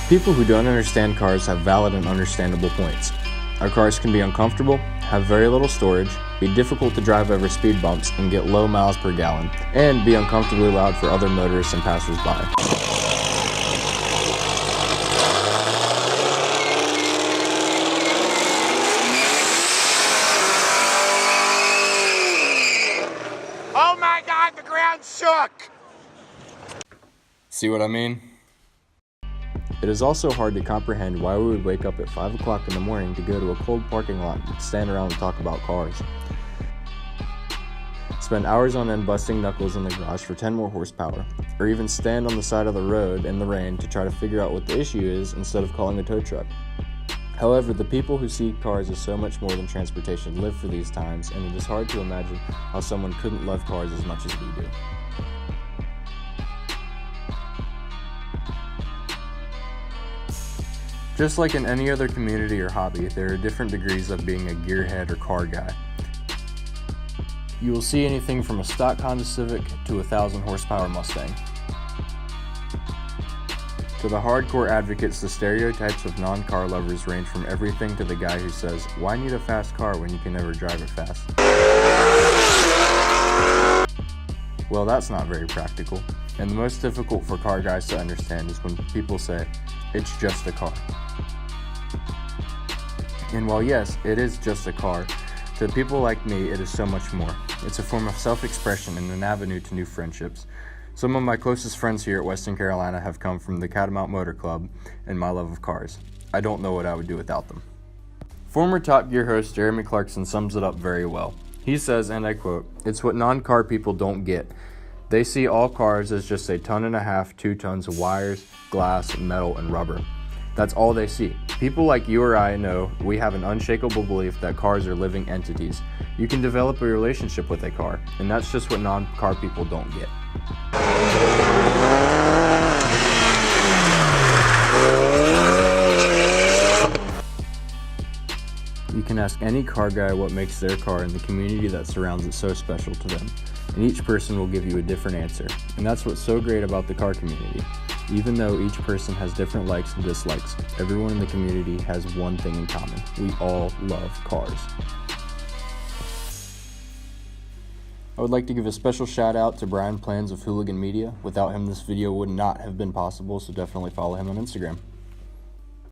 People who don't understand cars have valid and understandable points. Our cars can be uncomfortable, have very little storage, be difficult to drive over speed bumps and get low miles per gallon, and be uncomfortably loud for other motorists and passersby. Oh my God, the ground shook! See what I mean? It is also hard to comprehend why we would wake up at 5 o'clock in the morning to go to a cold parking lot and stand around and talk about cars. Spend hours on end busting knuckles in the garage for 10 more horsepower, or even stand on the side of the road in the rain to try to figure out what the issue is instead of calling a tow truck. However, the people who see cars as so much more than transportation live for these times, and it is hard to imagine how someone couldn't love cars as much as we do. Just like in any other community or hobby, there are different degrees of being a gearhead or car guy. You will see anything from a stock Honda Civic to a 1,000 horsepower Mustang. To the hardcore advocates, the stereotypes of non-car lovers range from everything to the guy who says, "Why need a fast car when you can never drive it fast?" Well, that's not very practical. And the most difficult for car guys to understand is when people say, "It's just a car." And while yes, it is just a car, to people like me, it is so much more. It's a form of self-expression and an avenue to new friendships. Some of my closest friends here at Western Carolina have come from the Catamount Motor Club and my love of cars. I don't know what I would do without them. Former Top Gear host Jeremy Clarkson sums it up very well. He says, and I quote, "It's what non-car people don't get. They see all cars as just a 1.5 tons, 2 tons of wires, glass, metal, and rubber. That's all they see. People like you or I know we have an unshakable belief that cars are living entities. You can develop a relationship with a car, and that's just what non-car people don't get." You can ask any car guy what makes their car and the community that surrounds it so special to them, and each person will give you a different answer. And that's what's so great about the car community. Even though each person has different likes and dislikes, everyone in the community has one thing in common. We all love cars. I would like to give a special shout out to Brian Plans of Hooligan Media. Without him, this video would not have been possible, so definitely follow him on Instagram.